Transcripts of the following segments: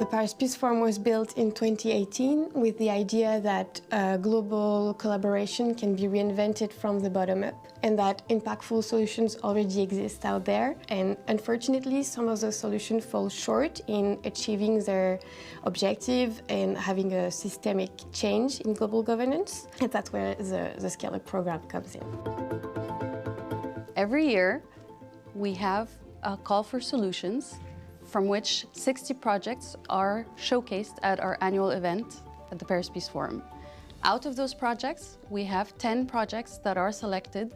The Paris Peace Forum was built in 2018 with the idea that global collaboration can be reinvented from the bottom up and that impactful solutions already exist out there. And unfortunately, some of those solutions fall short in achieving their objective and having a systemic change in global governance. And that's where the Scale Up program comes in. Every year, we have a call for solutions from which 60 projects are showcased at our annual event at the Paris Peace Forum. Out of those projects, we have 10 projects that are selected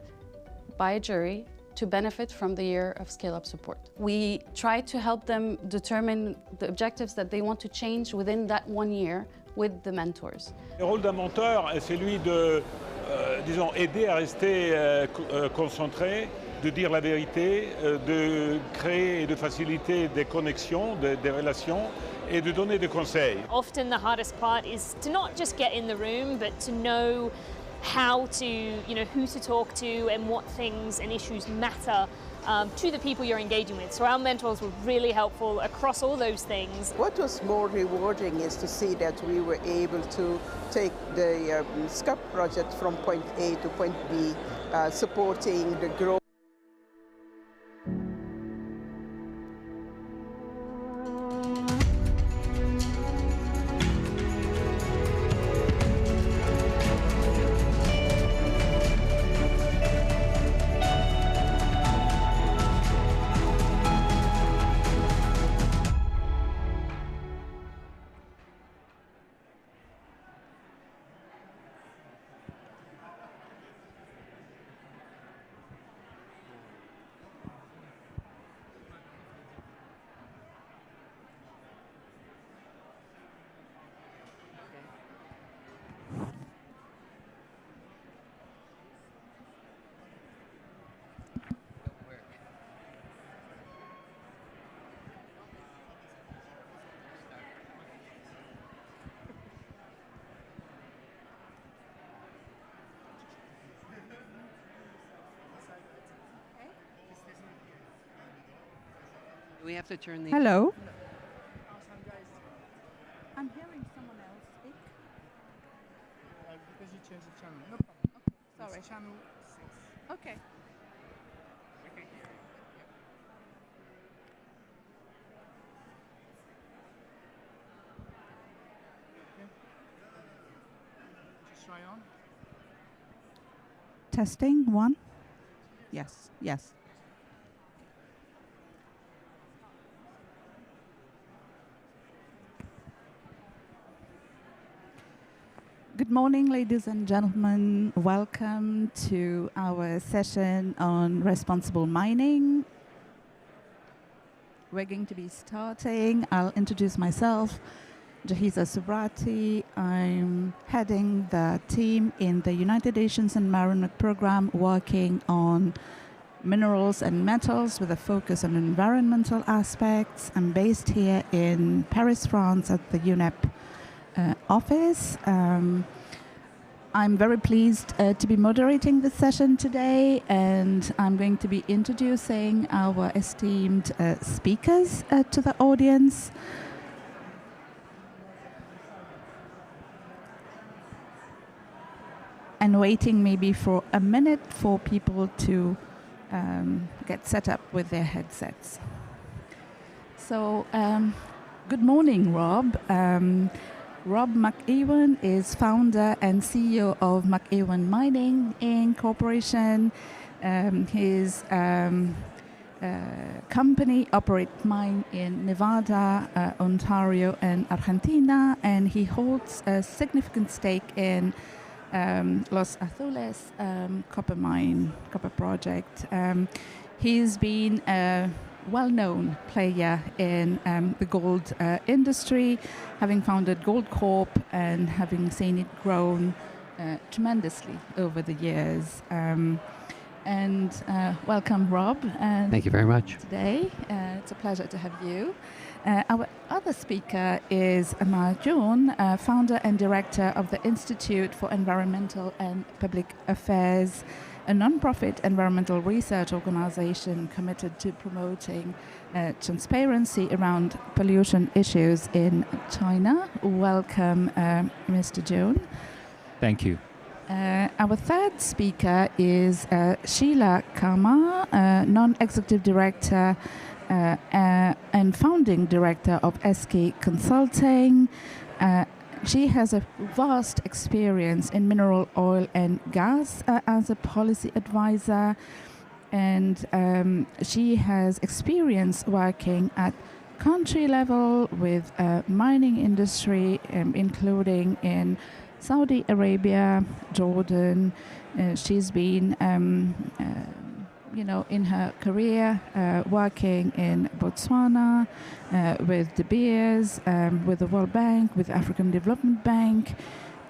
by a jury to benefit from the year of Scale Up support. We try to help them determine the objectives that they want to change within that 1 year with the mentors. Le rôle d'un mentor est celui de, disons, aider à rester concentré, de dire la vérité, de créer et de faciliter des connexions, des relations et de donner des conseils. Often the hardest part is to not just get in the room, but to know how to, who to talk to and what things and issues matter to the people you're engaging with. So our mentors were really helpful across all those things. What was more rewarding is to see that we were able to take the SCUP project from point A to point B, supporting the growth. We have to turn the... Hello. I'm hearing someone else speak. Because you changed the channel. No problem. Okay, sorry. It's channel 6. Okay. We can hear you. Yep. Okay. Just try on. Testing 1. Yes, yes. Good morning, ladies and gentlemen. Welcome to our session on responsible mining. We're going to be starting. I'll introduce myself, Jahiza Subrati. I'm heading the team in the United Nations Environment Program working on minerals and metals with a focus on environmental aspects. I'm based here in Paris, France at the UNEP office. I'm very pleased to be moderating this session today, and I'm going to be introducing our esteemed speakers to the audience. And waiting maybe for a minute for people to get set up with their headsets. So, good morning, Rob. Rob McEwen is founder and CEO of McEwen Mining Inc. Corporation. His company operates mine in Nevada, Ontario, and Argentina, and he holds a significant stake in Los Azules copper project. He's been a well-known player in the gold industry, having founded Gold Corp and having seen it grown tremendously over the years. Welcome, Rob. Thank you very much. Today, it's a pleasure to have you. Our other speaker is Amar Joon, founder and director of the Institute for Environmental and Public Affairs a non-profit environmental research organization committed to promoting transparency around pollution issues in China. Welcome, Mr. Jun. Thank you. Our third speaker is Sheila Kama, non-executive director and founding director of SK Consulting. She has a vast experience in mineral oil and gas as a policy advisor, and she has experience working at country level with mining industry, including in Saudi Arabia, Jordan. She's been, in her career working in Botswana with De Beers, with the World Bank, with African Development Bank,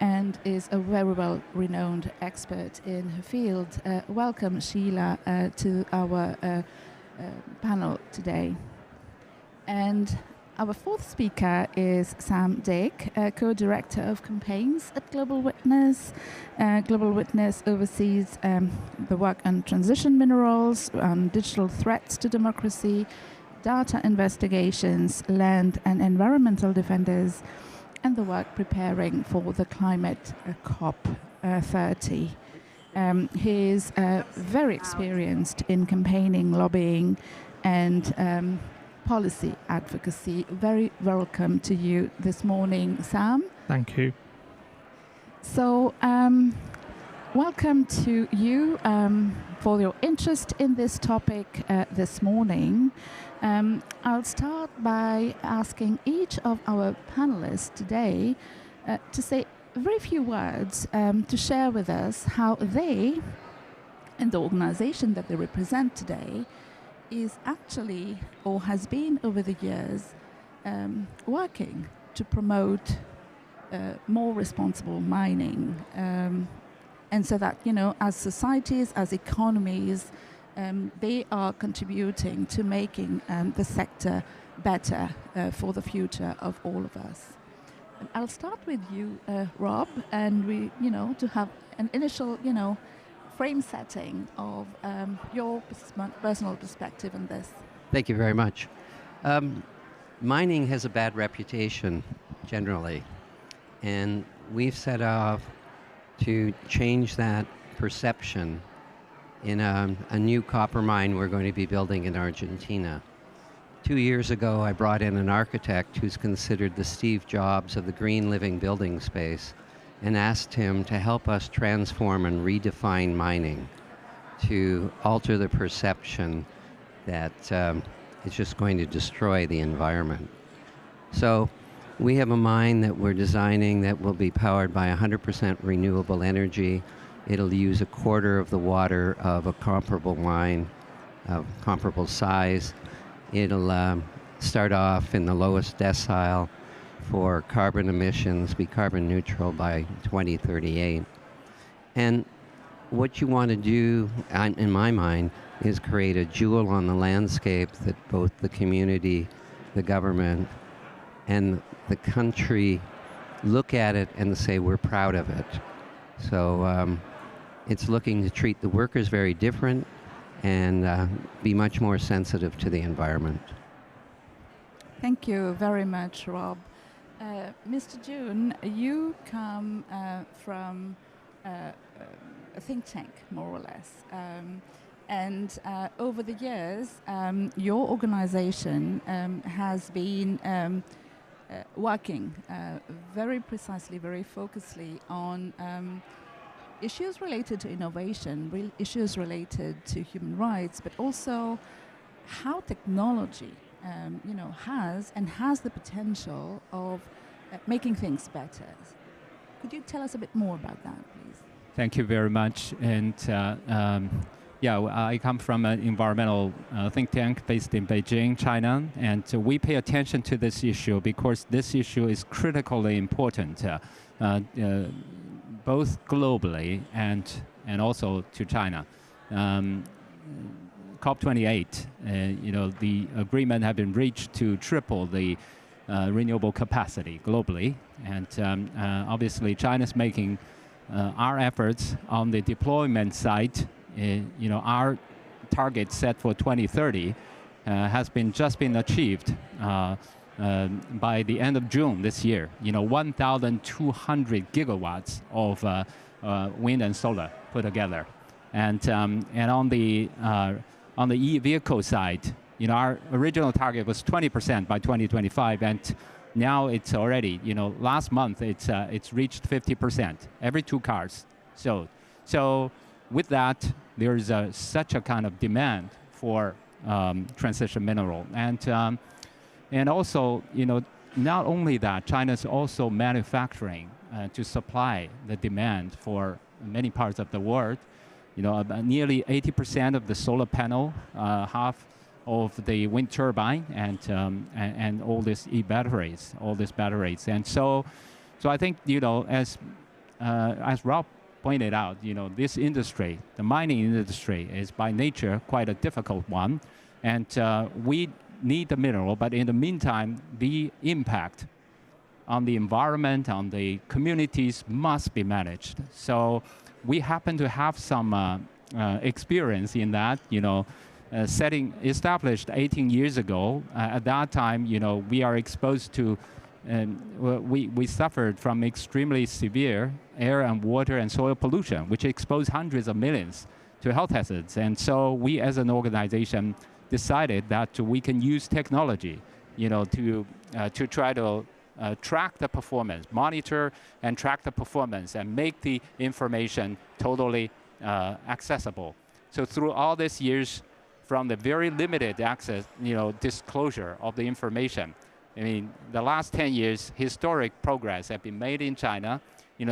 and is a very well-renowned expert in her field. Welcome, Sheila, to our panel today. And our fourth speaker is Sam Dick, co-director of campaigns at Global Witness. Global Witness oversees the work on transition minerals, on digital threats to democracy, data investigations, land and environmental defenders, and the work preparing for the climate COP 30. He is very experienced in campaigning, lobbying, and policy advocacy. Very welcome to you this morning, Sam. Thank you. So, welcome to you for your interest in this topic this morning. I'll start by asking each of our panelists today to say very few words to share with us how they and the organization that they represent today is actually, or has been over the years, working to promote more responsible mining. And so that, as societies, as economies, they are contributing to making the sector better for the future of all of us. I'll start with you, Rob, and we, to have an initial, frame setting of your personal perspective on this. Thank you very much. Mining has a bad reputation generally, and we've set off to change that perception in a new copper mine we're going to be building in Argentina. 2 years ago, I brought in an architect who's considered the Steve Jobs of the green living building space, and asked him to help us transform and redefine mining to alter the perception that it's just going to destroy the environment. So we have a mine that we're designing that will be powered by 100% renewable energy. It'll use a quarter of the water of a comparable mine of comparable size. It'll start off in the lowest decile for carbon emissions, be carbon neutral by 2038. And what you want to do, in my mind, is create a jewel on the landscape that both the community, the government, and the country look at it and say, we're proud of it. So it's looking to treat the workers very different and be much more sensitive to the environment. Thank you very much, Rob. Mr. Jun, you come from a think tank, more or less. And over the years, your organization has been working very precisely, very focusedly on issues related to innovation, issues related to human rights, but also how technology has the potential of making things better. Could you tell us a bit more about that, please? Thank you very much. And I come from an environmental think tank based in Beijing, China, and we pay attention to this issue because this issue is critically important, both globally and also to China. COP28, the agreement have been reached to triple the renewable capacity globally, and obviously China's making our efforts on the deployment side our target set for 2030 has just been achieved by the end of June this year. 1,200 gigawatts of wind and solar put together, and on the e-vehicle side, our original target was 20% by 2025, and now it's already, last month it's reached 50%. Every 2 cars sold. So with that, there's such a kind of demand for transition mineral, and also, not only that, China's also manufacturing to supply the demand for many parts of the world. Nearly 80% of the solar panel, half of the wind turbine, and all these batteries, and so I think as Rob pointed out, this industry, the mining industry, is by nature quite a difficult one, and we need the mineral, but in the meantime, the impact on the environment, on the communities must be managed. So we happen to have some experience in that, setting established 18 years ago. At that time, we are exposed to, we suffered from extremely severe air and water and soil pollution, which exposed hundreds of millions to health hazards. And so we as an organization decided that we can use technology, to try to track the performance, monitor and track the performance, and make the information totally accessible. So through all these years, from the very limited access, disclosure of the information, the last 10 years, historic progress have been made in China,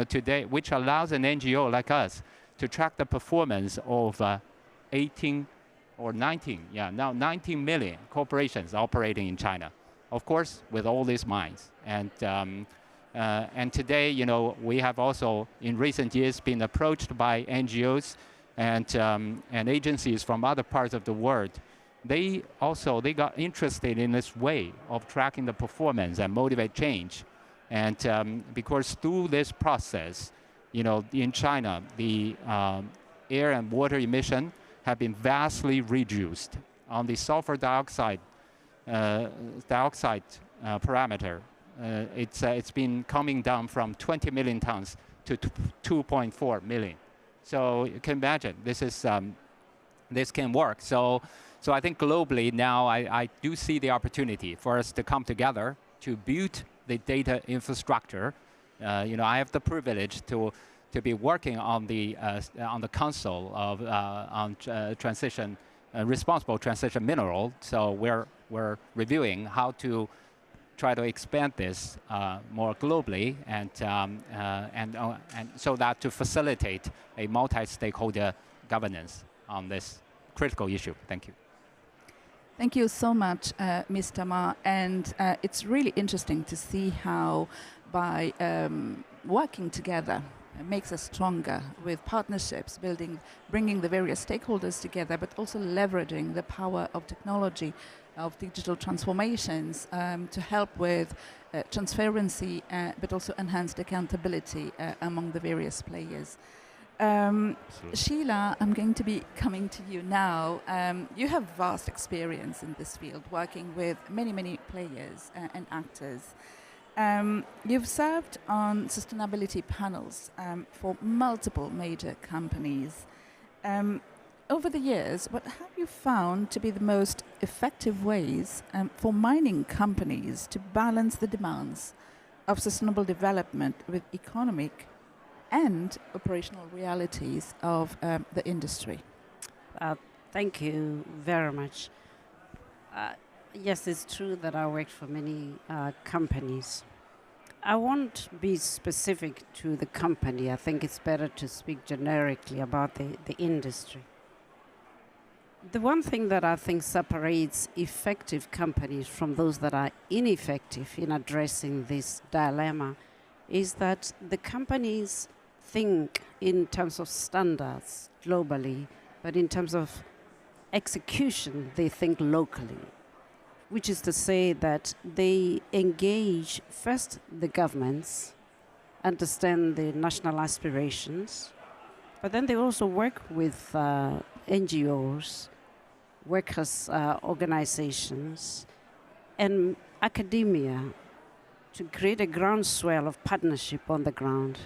today, which allows an NGO like us to track the performance of 19 million corporations operating in China. Of course, with all these mines. And today, we have also, in recent years, been approached by NGOs and agencies from other parts of the world. They got interested in this way of tracking the performance and motivate change. And because through this process, in China, the air and water emission have been vastly reduced. On the sulfur dioxide parameter, it's been coming down from 20 million tons to 2.4 million. So you can imagine this can work. So I think globally now I do see the opportunity for us to come together to build the data infrastructure. I have the privilege to be working on the council of responsible transition mineral. So we're reviewing how to try to expand this more globally, and so that to facilitate a multi-stakeholder governance on this critical issue. Thank you. Thank you so much, Mr. Ma. And it's really interesting to see how by working together it makes us stronger with partnerships, bringing the various stakeholders together, but also leveraging the power of technology, of digital transformations to help with transparency, but also enhanced accountability among the various players. Sheila, I'm going to be coming to you now. You have vast experience in this field, working with many, many players and actors. You've served on sustainability panels for multiple major companies. Over the years, what have you found to be the most effective ways for mining companies to balance the demands of sustainable development with economic and operational realities of the industry? Thank you very much. Yes, it's true that I worked for many companies. I won't be specific to the company. I think it's better to speak generically about the industry. The one thing that I think separates effective companies from those that are ineffective in addressing this dilemma is that the companies think in terms of standards globally, but in terms of execution, they think locally, which is to say that they engage first the governments, understand the national aspirations, But then they also work with NGOs, workers' organizations, and academia to create a groundswell of partnership on the ground.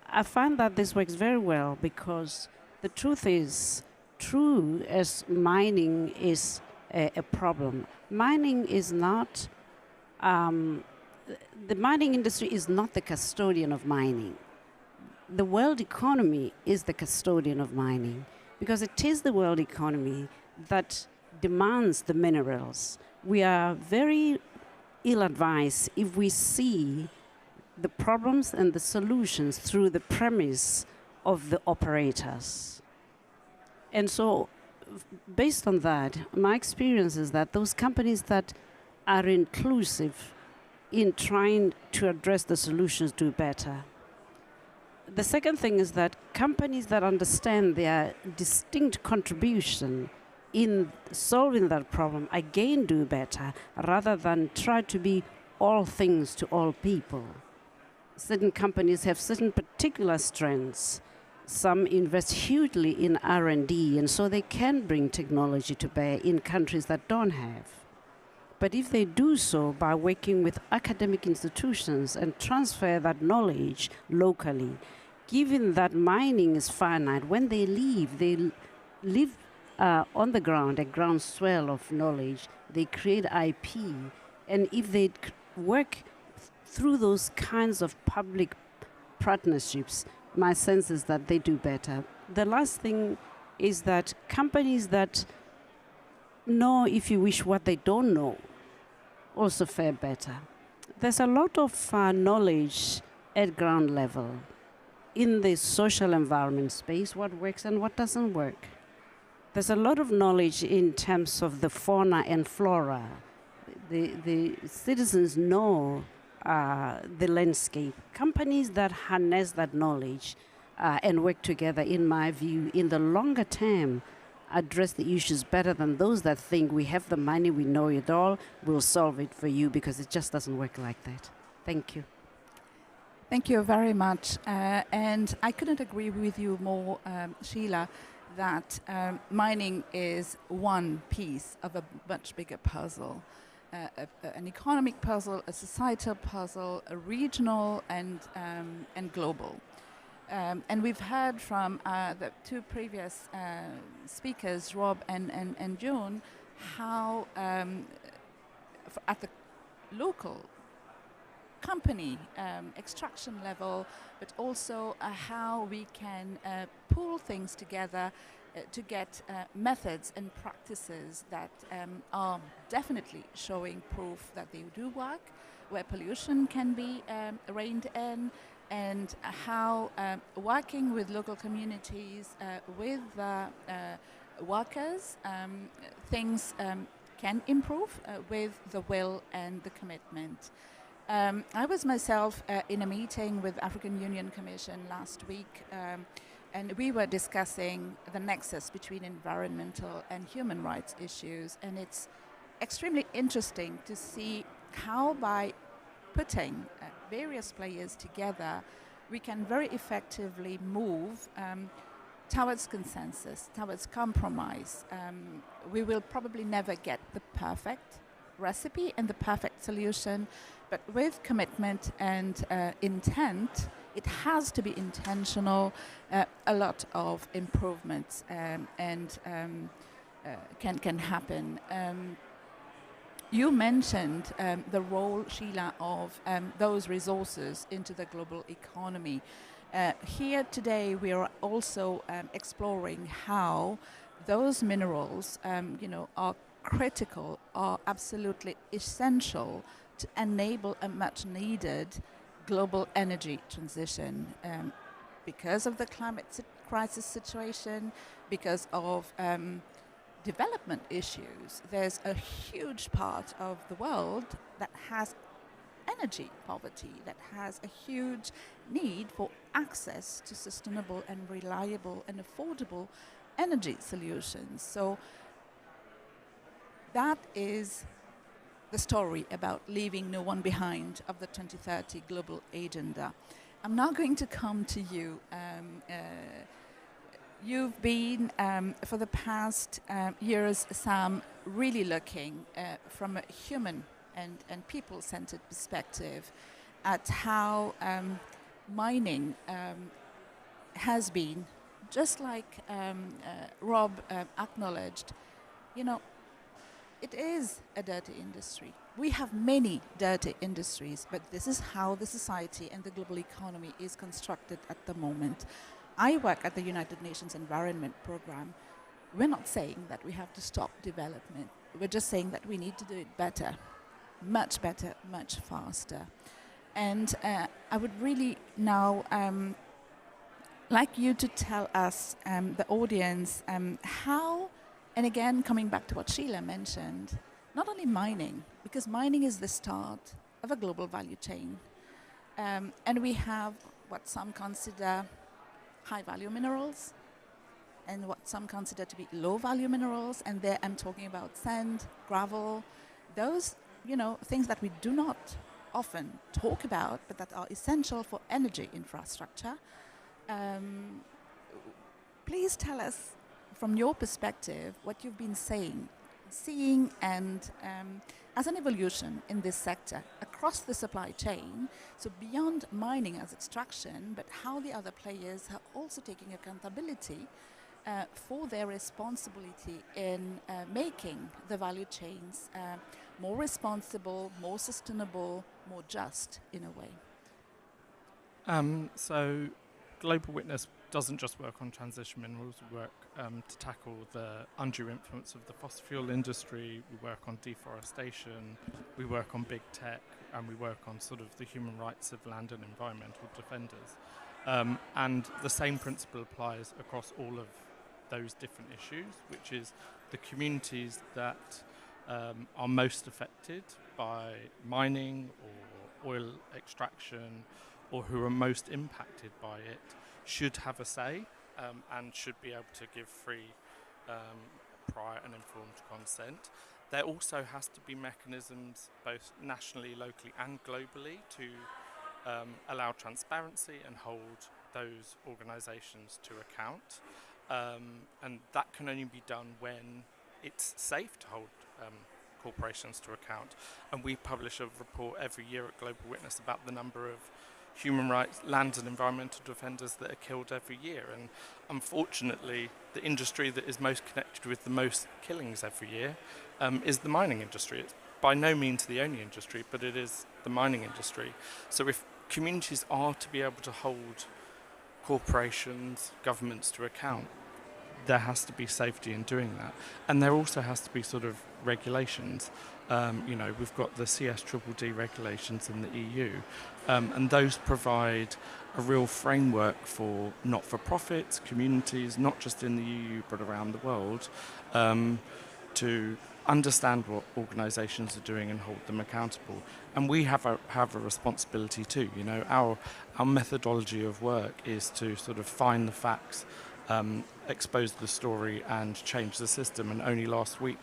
I find that this works very well because the truth is, true as mining is a problem. Mining is not, the mining industry is not the custodian of mining. The world economy is the custodian of mining because it is the world economy that demands the minerals. We are very ill-advised if we see the problems and the solutions through the premise of the operators. And so, based on that, my experience is that those companies that are inclusive in trying to address the solutions do better. The second thing is that companies that understand their distinct contribution in solving that problem again do better rather than try to be all things to all people. Certain companies have certain particular strengths. Some invest hugely in R&D, and so they can bring technology to bear in countries that don't have. But if they do so by working with academic institutions and transfer that knowledge locally, given that mining is finite, when they leave on the ground, a groundswell of knowledge, they create IP. And if they work through those kinds of public partnerships, my sense is that they do better. The last thing is that companies that know, if you wish, what they don't know, also fare better. There's a lot of knowledge at ground level in the social environment space, what works and what doesn't work. There's a lot of knowledge in terms of the fauna and flora. The citizens know the landscape. Companies that harness that knowledge and work together, in my view, in the longer term, address the issues better than those that think we have the money, we know it all, we'll solve it for you, because it just doesn't work like that. Thank you. Thank you very much. And I couldn't agree with you more, Sheila, that mining is one piece of a much bigger puzzle. An economic puzzle, a societal puzzle, a regional and global. And we've heard from the two previous speakers, Rob and June, how at the local company extraction level, but also how we can pull things together to get methods and practices that are definitely showing proof that they do work, where pollution can be reined in, and how working with local communities, with workers, things can improve with the will and the commitment. I was myself in a meeting with African Union Commission last week, and we were discussing the nexus between environmental and human rights issues, and it's extremely interesting to see how by putting various players together, we can very effectively move towards consensus, towards compromise. We will probably never get the perfect recipe and the perfect solution, but with commitment and intent, it has to be intentional. A lot of improvements can happen. You mentioned the role, Sheila, of those resources into the global economy. Here today, we are also exploring how those minerals, are critical, are absolutely essential to enable a much-needed global energy transition because of the climate crisis situation, because of development issues. There's a huge part of the world that has energy poverty, that has a huge need for access to sustainable and reliable and affordable energy solutions. So that is the story about leaving no one behind of the 2030 global agenda. I'm now going to come to you, you've been, for the past years, Sam, really looking from a human and people-centered perspective at how mining has been, just like Rob acknowledged, you know, it is a dirty industry. We have many dirty industries, but this is how the society and the global economy is constructed at the moment. I work at the United Nations Environment Program. We're not saying that we have to stop development. We're just saying that we need to do it better, much faster. And I would really now like you to tell us, the audience, how, and again, coming back to what Sheila mentioned, not only mining, because mining is the start of a global value chain. And we have what some consider high-value minerals and what some consider to be low-value minerals. And there I'm talking about sand, gravel, those, you know, things that we do not often talk about, but that are essential for energy infrastructure. Please tell us, from your perspective, what you've been seeing and as an evolution in this sector across the supply chain, so beyond mining as extraction, but how the other players are also taking accountability for their responsibility in making the value chains more responsible, more sustainable, more just in a way. So Global Witness doesn't just work on transition minerals. We work to tackle the undue influence of the fossil fuel industry. We work on deforestation. We work on big tech, and we work on sort of the human rights of land and environmental defenders. And the same principle applies across all of those different issues, which is the communities that are most affected by mining or oil extraction, or who are most impacted by it, should have a say and should be able to give free, prior and informed consent. There also has to be mechanisms, both nationally, locally and globally, to allow transparency and hold those organisations to account. And that can only be done when it's safe to hold corporations to account. And we publish a report every year at Global Witness about the number of human rights, land and environmental defenders that are killed every year. And unfortunately, the industry that is most connected with the most killings every year is the mining industry. It's by no means the only industry, but it is the mining industry. So if communities are to be able to hold corporations, governments to account, there has to be safety in doing that. And there also has to be sort of regulations. We've got the CSDDD regulations in the EU, and those provide a real framework for not-for-profits, communities, not just in the EU but around the world, to understand what organisations are doing and hold them accountable. And we have a responsibility too. You know, our methodology of work is to sort of find the facts, expose the story and change the system. And only last week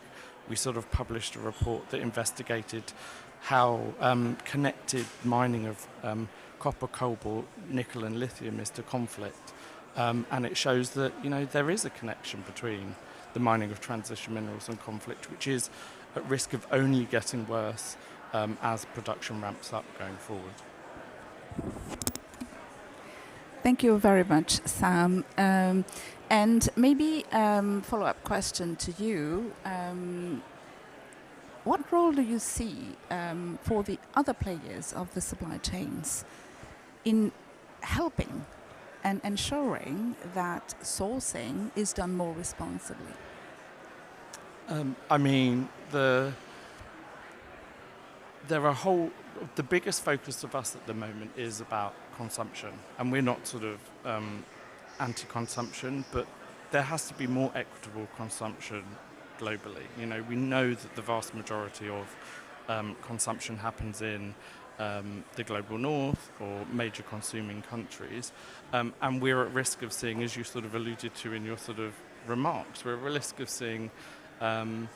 we sort of published a report that investigated how connected mining of copper, cobalt, nickel and lithium is to conflict. And it shows that, you know, there is a connection between the mining of transition minerals and conflict, which is at risk of only getting worse as production ramps up going forward. Thank you very much, Sam. And maybe follow-up question to you. What role do you see for the other players of the supply chains in helping and ensuring that sourcing is done more responsibly? The biggest focus of us at the moment is about consumption, and we're not sort of anti-consumption, but there has to be more equitable consumption globally. You know, we know that the vast majority of consumption happens in the global north or major consuming countries, and we're at risk of seeing, as you sort of alluded to in your sort of remarks, we're at risk of seeing the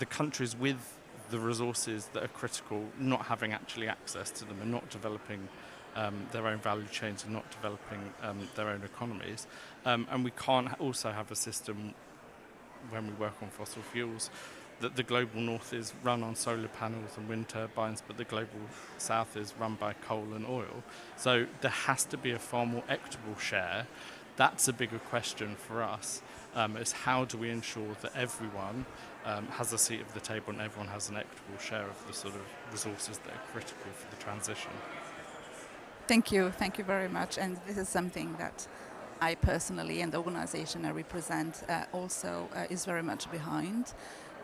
countries with the resources that are critical not having actually access to them and not developing their own value chains and not developing their own economies. And we can't also have a system when we work on fossil fuels that the global north is run on solar panels and wind turbines, but the global south is run by coal and oil. So there has to be a far more equitable share. That's a bigger question for us, is how do we ensure that everyone has a seat at the table and everyone has an equitable share of the sort of resources that are critical for the transition. Thank you very much. And this is something that I personally and the organization I represent also is very much behind,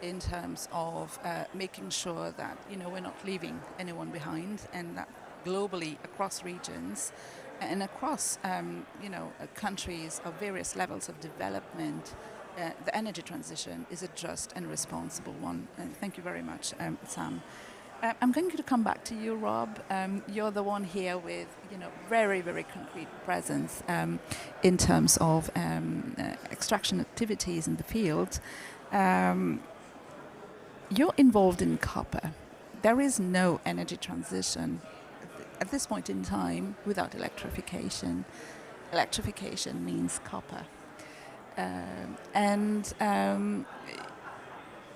in terms of making sure that we're not leaving anyone behind, and that globally across regions and across countries of various levels of development, the energy transition is a just and responsible one. And thank you very much, Sam. I'm going to come back to you, Rob. You're the one here with very, very concrete presence in terms of extraction activities in the field. You're involved in copper. There is no energy transition at this point in time without electrification. Electrification means copper.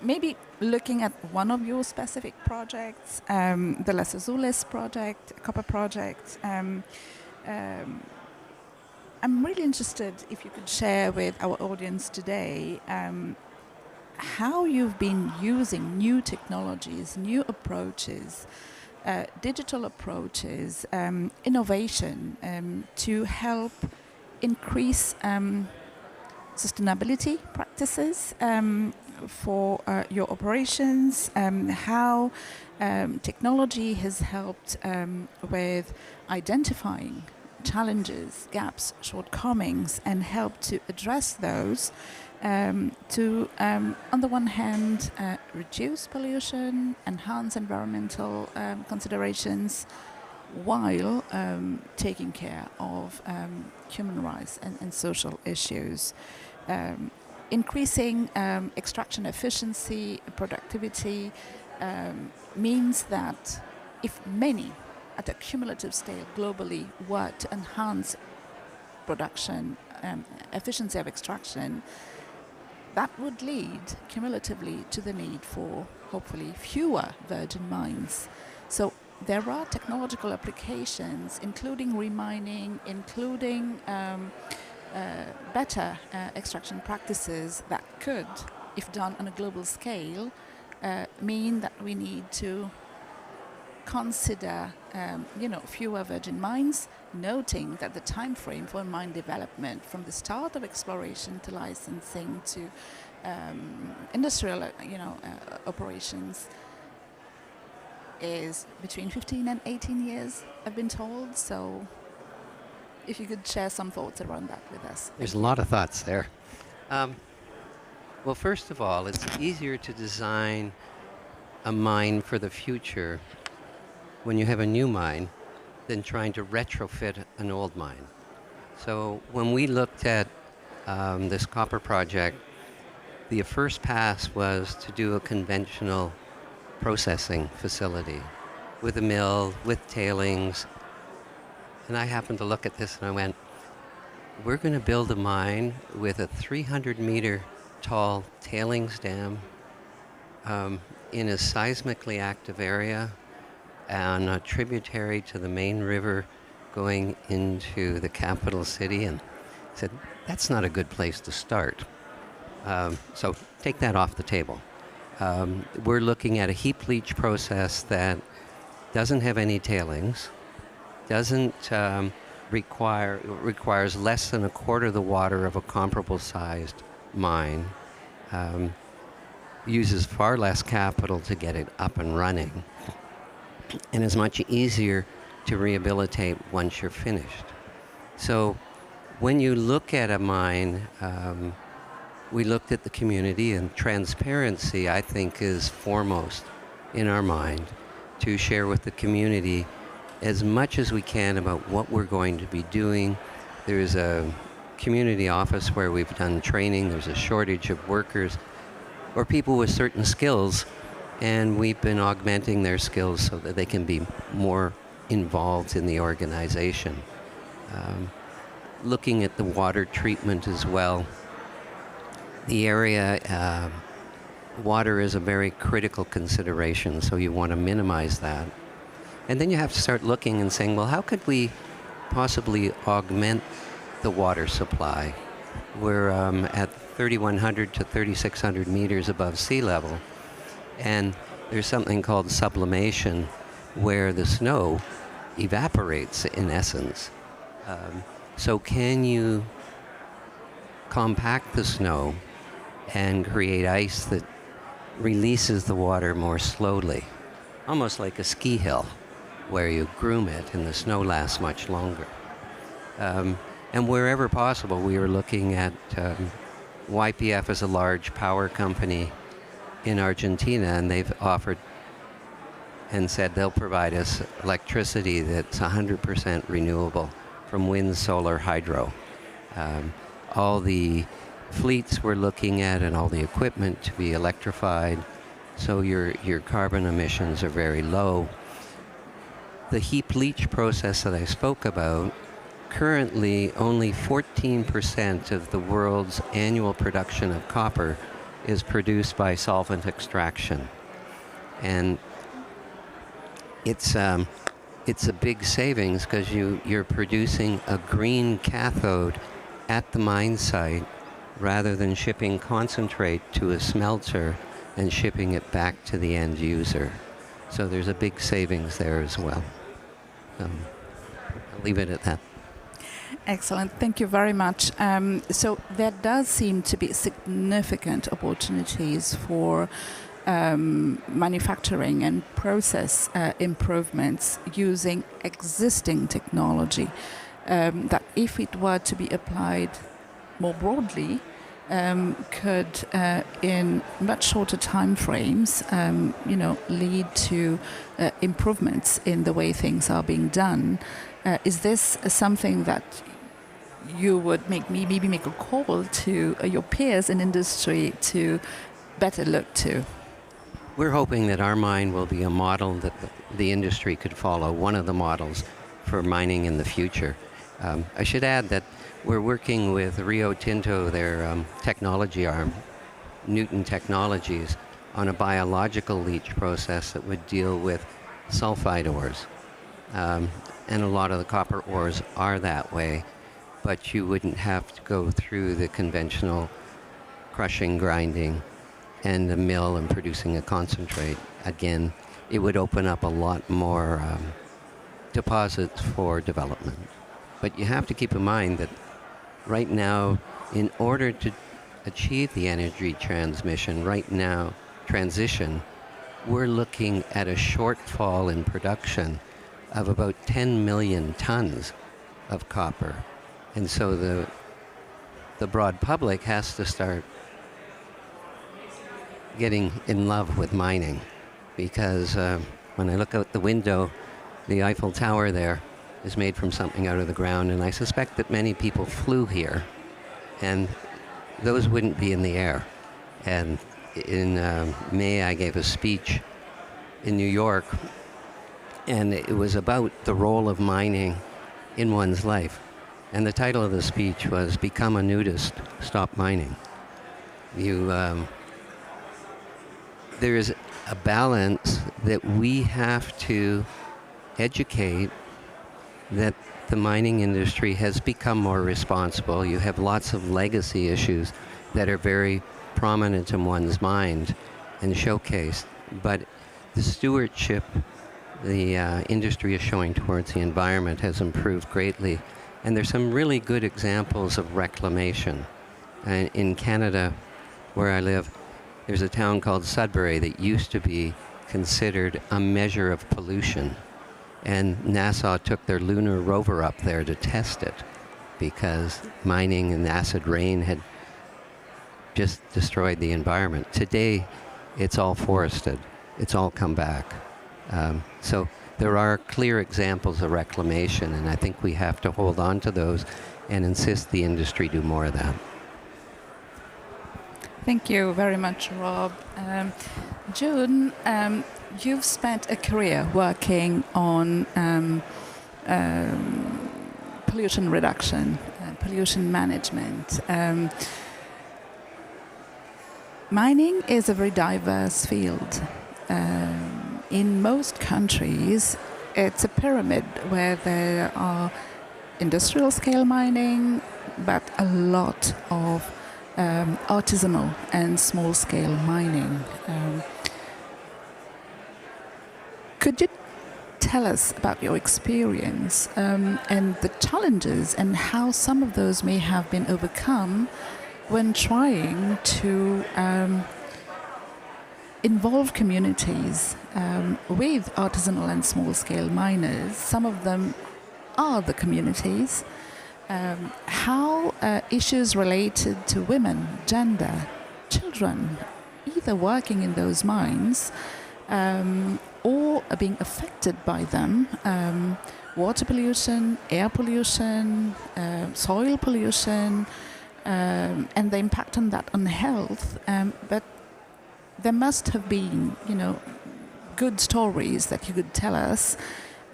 Maybe looking at one of your specific projects, the Las Azules project, copper project, I'm really interested if you could share with our audience today how you've been using new technologies, new approaches, digital approaches, innovation to help increase sustainability practices for your operations, how technology has helped with identifying challenges, gaps, shortcomings, and help to address those to, on the one hand, reduce pollution, enhance environmental considerations, while taking care of human rights and social issues. Increasing extraction efficiency, productivity means that if many at a cumulative scale globally work to enhance production, efficiency of extraction, that would lead cumulatively to the need for hopefully fewer virgin mines. So there are technological applications, including remining, including better extraction practices that could, if done on a global scale, mean that we need to consider fewer virgin mines, noting that the time frame for mine development from the start of exploration to licensing to industrial operations is between 15 and 18 years, I've been told. So if you could share some thoughts around that with us. There's a lot of thoughts there. Well, first of all, it's easier to design a mine for the future when you have a new mine than trying to retrofit an old mine. So when we looked at this copper project, the first pass was to do a conventional processing facility with a mill, with tailings. And I happened to look at this and I went, we're going to build a mine with a 300-meter tall tailings dam in a seismically active area and a tributary to the main river going into the capital city. And I said, that's not a good place to start. So take that off the table. We're looking at a heap leach process that doesn't have any tailings, doesn't requires less than a quarter the water of a comparable sized mine, uses far less capital to get it up and running, and is much easier to rehabilitate once you're finished. So when you look at a mine, we looked at the community, and transparency, I think, is foremost in our mind, to share with the community as much as we can about what we're going to be doing. There's a community office where we've done training. There's a shortage of workers or people with certain skills, and we've been augmenting their skills so that they can be more involved in the organization. Looking at the water treatment as well, the area, water is a very critical consideration, so you want to minimize that. And then you have to start looking and saying, well, how could we possibly augment the water supply? We're at 3,100 to 3,600 meters above sea level, and there's something called sublimation, where the snow evaporates in essence. So can you compact the snow and create ice that releases the water more slowly, almost like a ski hill, where you groom it and the snow lasts much longer. And wherever possible, we are looking at YPF is a large power company in Argentina, and they've offered and said they'll provide us electricity that's 100% renewable from wind, solar, hydro. All the fleets we're looking at and all the equipment to be electrified, so your carbon emissions are very low. The heap leach process that I spoke about, currently only 14% of the world's annual production of copper is produced by solvent extraction. And it's a big savings because you're producing a green cathode at the mine site rather than shipping concentrate to a smelter and shipping it back to the end user. So there's a big savings there as well. I'll leave it at that. Excellent. Thank you very much. So there does seem to be significant opportunities for manufacturing and process improvements using existing technology that, if it were to be applied more broadly, could, in much shorter time frames, lead to improvements in the way things are being done. Is this something that you would maybe make a call to your peers in industry to better look to? We're hoping that our mine will be a model that the industry could follow, one of the models for mining in the future. I should add that we're working with Rio Tinto, their technology arm, Newton Technologies, on a biological leach process that would deal with sulfide ores. And a lot of the copper ores are that way, but you wouldn't have to go through the conventional crushing, grinding, and the mill and producing a concentrate. Again, it would open up a lot more deposits for development. But you have to keep in mind that right now, in order to achieve the energy transition, we're looking at a shortfall in production of about 10 million tons of copper. And so the broad public has to start getting in love with mining, because when I look out the window, the Eiffel Tower there is made from something out of the ground, and I suspect that many people flew here, and those wouldn't be in the air. And in May, I gave a speech in New York, and it was about the role of mining in one's life. And the title of the speech was "Become a Nudist, Stop Mining." There is a balance that we have to educate, that the mining industry has become more responsible. You have lots of legacy issues that are very prominent in one's mind and showcased, but the stewardship the industry is showing towards the environment has improved greatly. And there's some really good examples of reclamation. In Canada, where I live, there's a town called Sudbury that used to be considered a measure of pollution. And NASA took their lunar rover up there to test it, because mining and acid rain had just destroyed the environment. Today, it's all forested. It's all come back. So there are clear examples of reclamation, and I think we have to hold on to those and insist the industry do more of that. Thank you very much, Rob. June, you've spent a career working on pollution reduction, pollution management. Mining is a very diverse field. In most countries, it's a pyramid where there are industrial scale mining, but a lot of artisanal and small scale mining. Could you tell us about your experience and the challenges and how some of those may have been overcome when trying to involve communities with artisanal and small scale miners? Some of them are the communities. How issues related to women, gender, children, either working in those mines or being affected by them, water pollution, air pollution, soil pollution, and the impact on that on health. But there must have been, good stories that you could tell us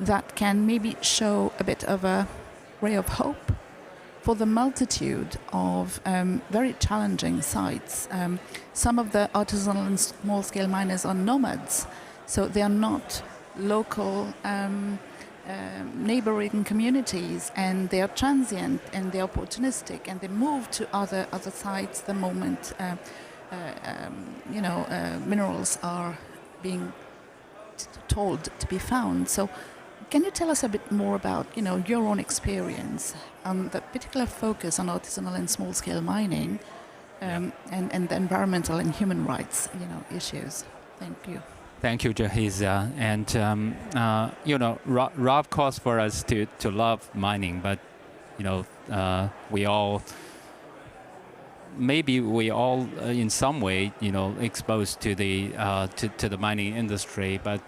that can maybe show a bit of a ray of hope for the multitude of very challenging sites. Some of the artisanal and small-scale miners are nomads, so they are not local neighboring communities, and they are transient and they are opportunistic, and they move to other sites the moment minerals are being told to be found. So can you tell us a bit more about, your own experience on the particular focus on artisanal and small-scale mining and the environmental and human rights, issues? Thank you. Thank you, Jahiza. And, Rob calls for us to love mining, but, we all in some way, exposed to the mining industry, but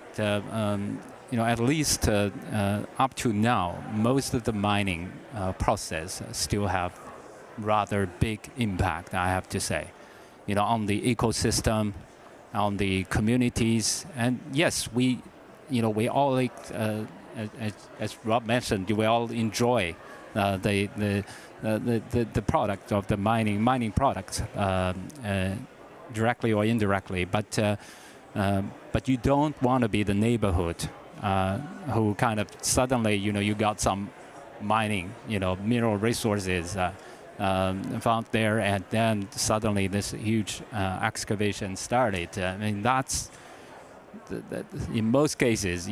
at least up to now, most of the mining process still have rather big impact, I have to say, on the ecosystem, on the communities. And yes, we all, as Rob mentioned, we all enjoy the product of the mining products, directly or indirectly. But you don't want to be the neighborhood who kind of suddenly, you got some mining, mineral resources found there, and then suddenly this huge excavation started. I mean, that's in most cases,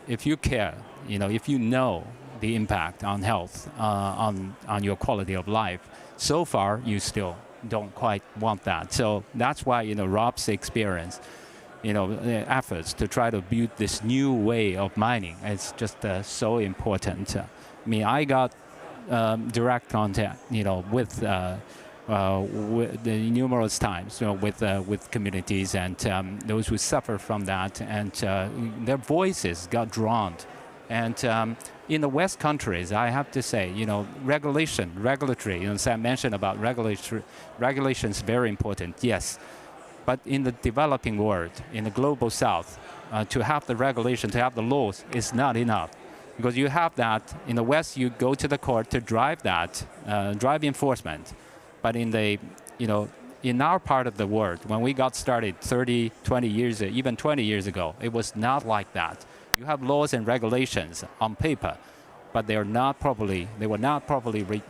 if you care, if you know the impact on health, on your quality of life, so far you still don't quite want that. So that's why Rob's experience, efforts to try to build this new way of mining, it's just so important. I mean, I got direct contact, with the numerous times, with communities and those who suffer from that, and their voices got drawn. And in the West countries, I have to say, regulatory, Sam mentioned about regulation is very important, yes. But in the developing world, in the global South, to have the regulation, to have the laws is not enough. Because you have that, in the West, you go to the court to drive that, drive enforcement. But in in our part of the world, when we got started 30, 20 years, even 20 years ago, it was not like that. You have laws and regulations on paper, but they were not properly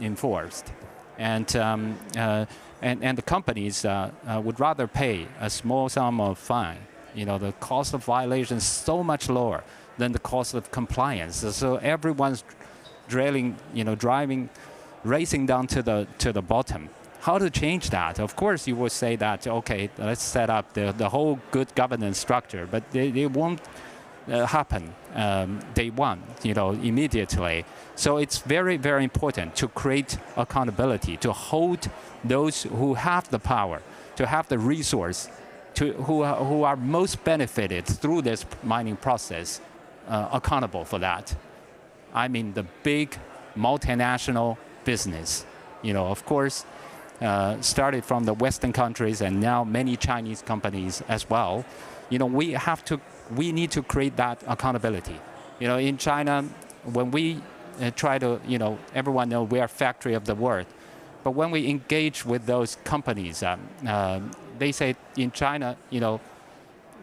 enforced. And the companies would rather pay a small sum of fine. The cost of violation is so much lower than the cost of compliance. So everyone's driving, racing down to the bottom. How to change that? Of course, you would say that, okay, let's set up the whole good governance structure, but it won't happen day one, immediately. So it's very, very important to create accountability, to hold those who have the power, to have the resource, who are most benefited through this mining process, accountable for that. I mean, the big multinational business. Of course, started from the Western countries and now many Chinese companies as well. We need to create that accountability. In China, when we try to, everyone knows we are factory of the world. But when we engage with those companies, they say in China,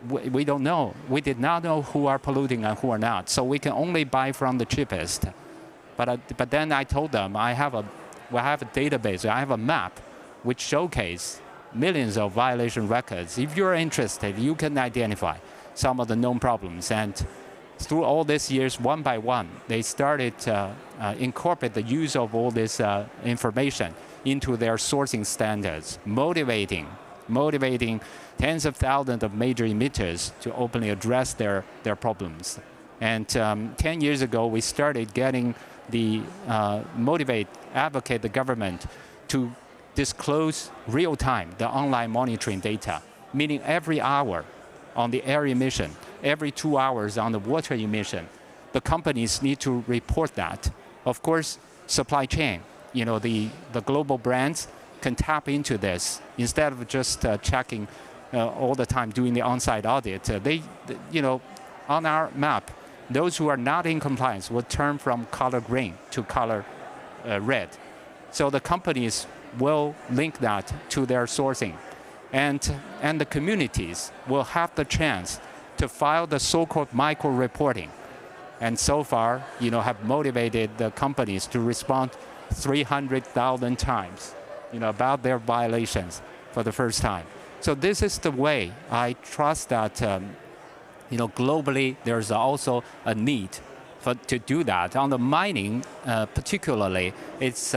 we don't know. We did not know who are polluting and who are not. So we can only buy from the cheapest. But then I told them, I have a database, I have a map which showcase millions of violation records. If you're interested, you can identify some of the known problems. And through all these years, one by one, they started to incorporate the use of all this information into their sourcing standards, motivating tens of thousands of major emitters to openly address their problems. And 10 years ago, we started getting advocate the government to disclose real-time the online monitoring data, meaning every hour on the air emission, every 2 hours on the water emission. The companies need to report that. Of course, supply chain, the global brands can tap into this instead of just checking all the time, doing the on-site audit. On our map, those who are not in compliance will turn from color green to color red. So the companies will link that to their sourcing. And the communities will have the chance to file the so-called micro-reporting. And so far, have motivated the companies to respond 300,000 times, about their violations for the first time. So this is the way. I trust that, globally, there's also a need to do that. On the mining, particularly, it's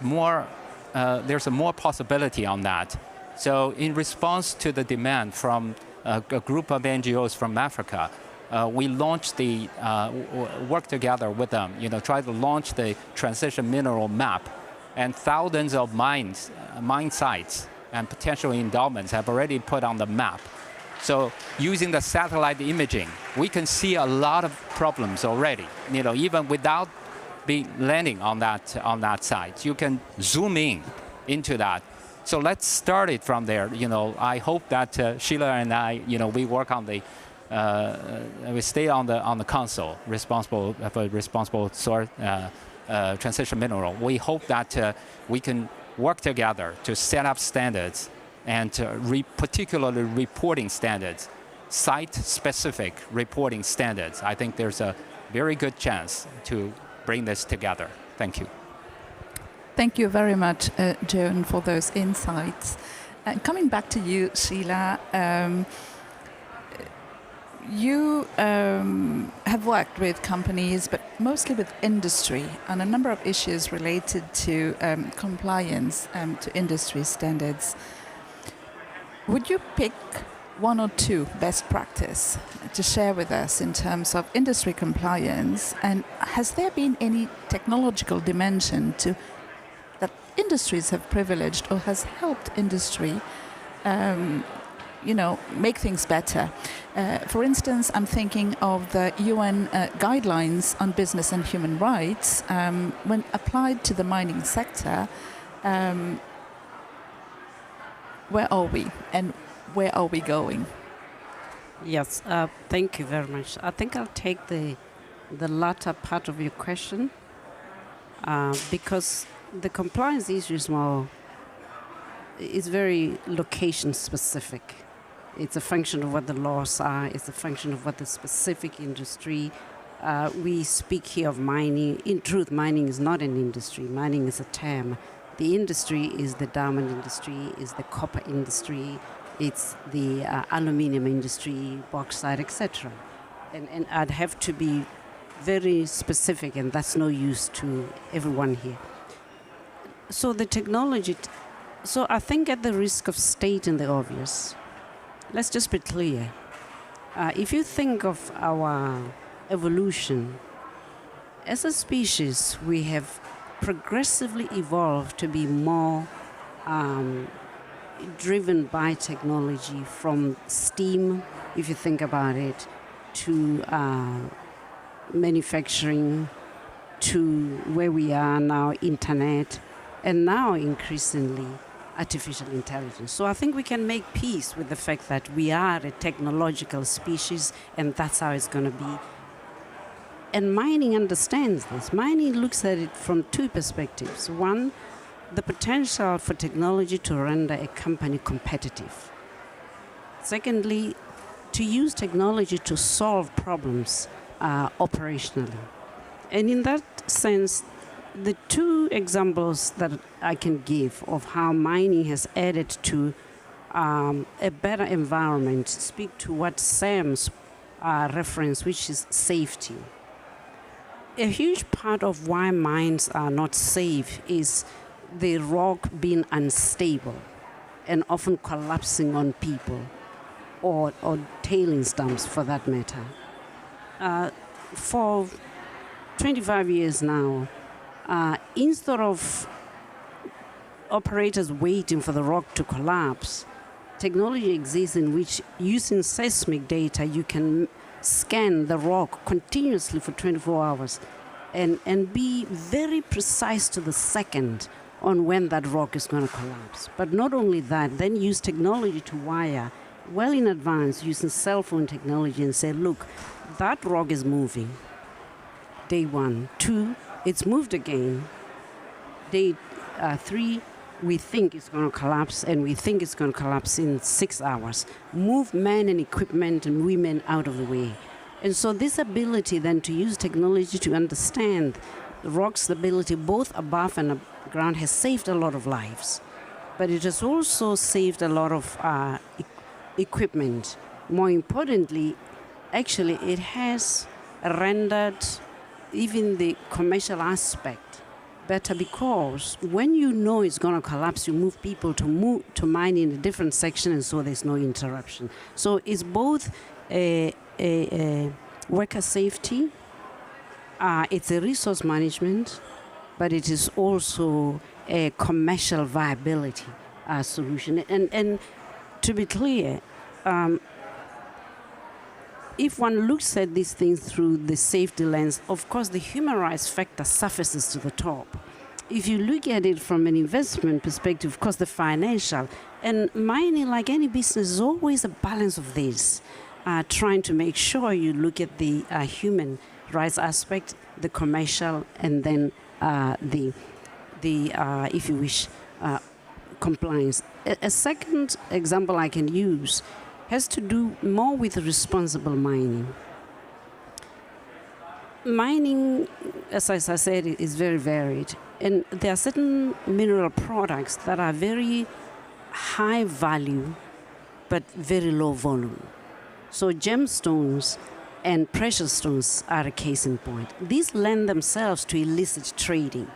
more. There's a more possibility on that. So in response to the demand from a group of NGOs from Africa, we launched work together with them, try to launch the transition mineral map. And thousands of mine sites and potential endowments have already put on the map. So using the satellite imaging, we can see a lot of problems already, even without landing on that site. You can zoom into that. So let's start it from there. I hope that Sheila and I, we work on we stay on the council responsible for responsible source transition mineral. We hope that we can work together to set up standards and particularly reporting standards, site-specific reporting standards. I think there's a very good chance to bring this together. Thank you. Thank you very much, Joan, for those insights. Coming back to you, Sheila, you have worked with companies, but mostly with industry, on a number of issues related to compliance to industry standards. Would you pick one or two best practice to share with us in terms of industry compliance? And has there been any technological dimension that industries have privileged or has helped industry make things better? For instance, I'm thinking of the UN guidelines on business and human rights. When applied to the mining sector, where are we and where are we going? Yes, thank you very much. I think I'll take the latter part of your question because the compliance issue is very location specific. It's a function of what the laws are. It's a function of what the specific industry. We speak here of mining. In truth, mining is not an industry. Mining is a term. The industry is the diamond industry, is the copper industry, it's the aluminium industry, bauxite, etc. And I'd have to be very specific, and that's no use to everyone here. So the technology, so I think at the risk of stating the obvious, let's just be clear. If you think of our evolution, as a species, we have progressively evolved to be more driven by technology, from steam, if you think about it, to manufacturing, to where we are now, internet, and now increasingly artificial intelligence. So I think we can make peace with the fact that we are a technological species, and that's how it's going to be. And mining understands this. Mining looks at it from two perspectives. One, the potential for technology to render a company competitive. Secondly, to use technology to solve problems operationally. And in that sense, the two examples that I can give of how mining has added to a better environment speak to what Sam's reference, which is safety. A huge part of why mines are not safe is the rock being unstable and often collapsing on people or tailings dumps for that matter. For 25 years now, instead of operators waiting for the rock to collapse, technology exists in which, using seismic data, you can scan the rock continuously for 24 hours and be very precise to the second on when that rock is going to collapse. But not only that, then use technology to wire well in advance using cell phone technology and say, look, that rock is moving. Day 1. 2, it's moved again. Day 3, we think it's going to collapse, and we think it's going to collapse in 6 hours. Move men and equipment and women out of the way. And so this ability then to use technology to understand the rock stability both above and ground has saved a lot of lives. But it has also saved a lot of equipment. More importantly, actually, it has rendered even the commercial aspect better, because when you know it's going to collapse, you move people to mine in a different section, and so there's no interruption. So it's both a worker safety, it's a resource management, but it is also a commercial viability solution. And to be clear, if one looks at these things through the safety lens, of course, the human rights factor surfaces to the top. If you look at it from an investment perspective, of course, the financial, and mining, like any business, is always a balance of this, trying to make sure you look at the human rights aspect, the commercial, and then the if you wish, compliance. A second example I can use has to do more with responsible mining. Mining, as I said, is very varied. And there are certain mineral products that are very high value, but very low volume. So gemstones and precious stones are a case in point. These lend themselves to illicit trading.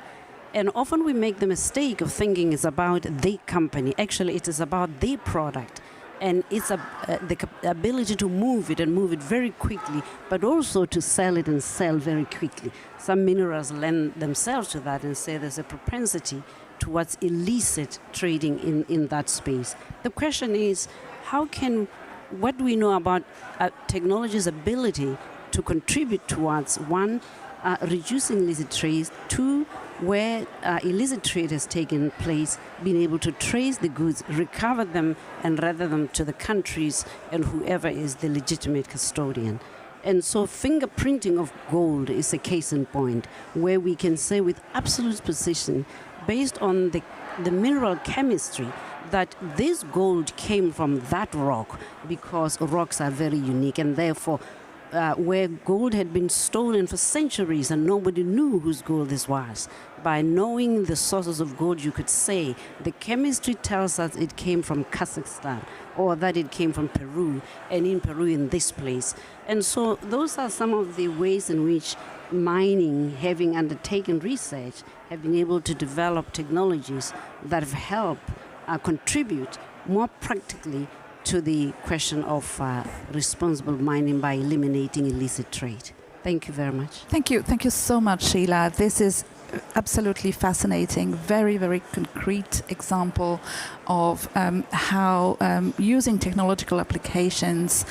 And often we make the mistake of thinking it's about the company. Actually, it is about the product. And it's the ability to move it and move it very quickly, but also to sell it and sell very quickly. Some minerals lend themselves to that and say there's a propensity towards illicit trading in that space. The question is, what do we know about technology's ability to contribute towards, one, reducing illicit trade, two, where illicit trade has taken place, being able to trace the goods, recover them, and render them to the countries and whoever is the legitimate custodian. And so fingerprinting of gold is a case in point, where we can say with absolute precision, based on the mineral chemistry, that this gold came from that rock, because rocks are very unique, and therefore where gold had been stolen for centuries and nobody knew whose gold this was. By knowing the sources of gold, you could say the chemistry tells us it came from Kazakhstan, or that it came from Peru, and in Peru in this place. And so those are some of the ways in which mining, having undertaken research, have been able to develop technologies that have helped contribute more practically to the question of responsible mining by eliminating illicit trade. Thank you very much. Thank you. Thank you so much, Sheila. This is absolutely fascinating, very, very concrete example of how using technological applications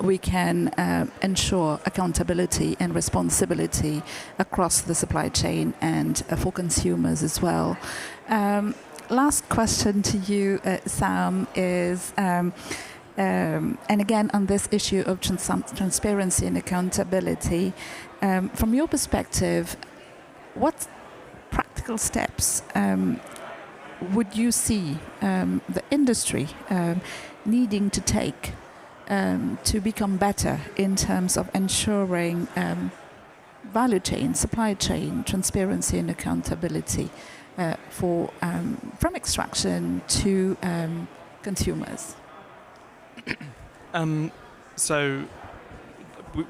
we can ensure accountability and responsibility across the supply chain and for consumers as well. Last question to you, Sam, is, and again on this issue of transparency and accountability, from your perspective, what practical steps would you see the industry needing to take to become better in terms of ensuring value chain, supply chain, transparency and accountability from extraction to consumers? So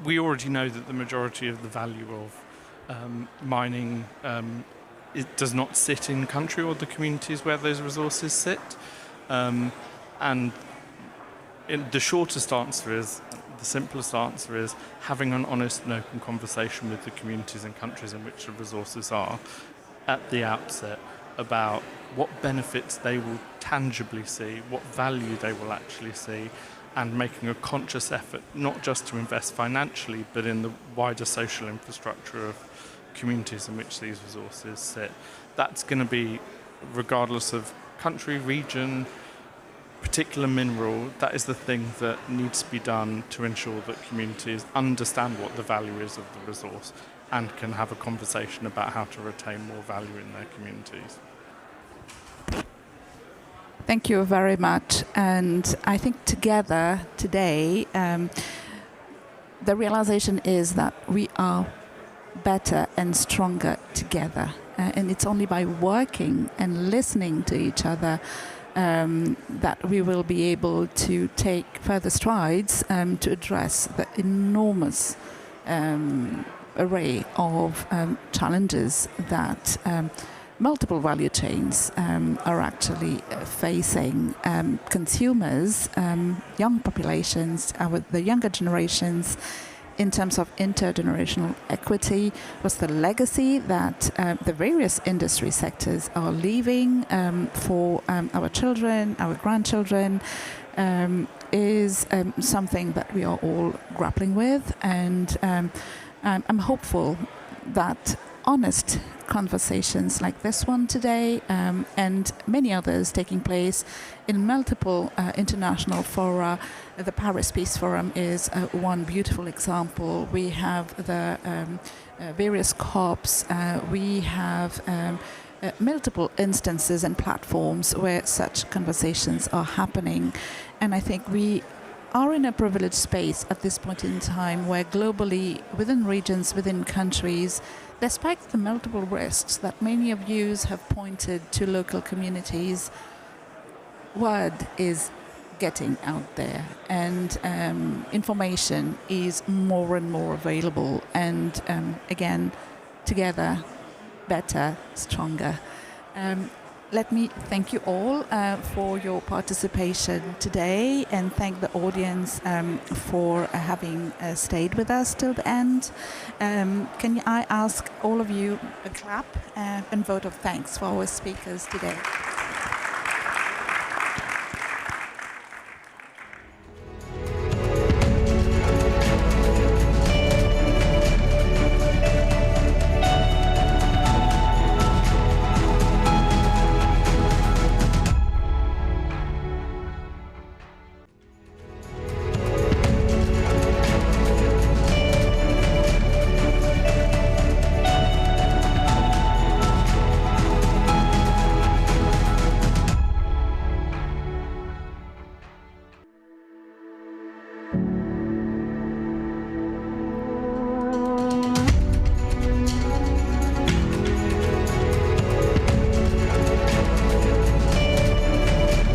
we already know that the majority of the value of mining it does not sit in country or the communities where those resources sit. And the shortest answer is, the simplest answer is having an honest and open conversation with the communities and countries in which the resources are at the outset about what benefits they will tangibly see, what value they will actually see, and making a conscious effort not just to invest financially but in the wider social infrastructure of communities in which these resources sit. That's going to be, regardless of country, region, particular mineral, that is the thing that needs to be done to ensure that communities understand what the value is of the resource and can have a conversation about how to retain more value in their communities. Thank you very much. And I think together today, the realization is that we are better and stronger together. And it's only by working and listening to each other that we will be able to take further strides to address the enormous array of challenges that multiple value chains are actually facing. Consumers, young populations, the younger generations, in terms of intergenerational equity, was the legacy that the various industry sectors are leaving for our children, our grandchildren, is something that we are all grappling with. And I'm hopeful that honest conversations like this one today and many others taking place in multiple international fora. The Paris Peace Forum is one beautiful example. We have the various COPs. We have multiple instances and platforms where such conversations are happening. And I think we are in a privileged space at this point in time where globally, within regions, within countries, despite the multiple risks that many of you have pointed to local communities, word is getting out there and information is more and more available. And again, together, better, stronger. Let me thank you all for your participation today and thank the audience for having stayed with us till the end. Can I ask all of you a clap and vote of thanks for our speakers today?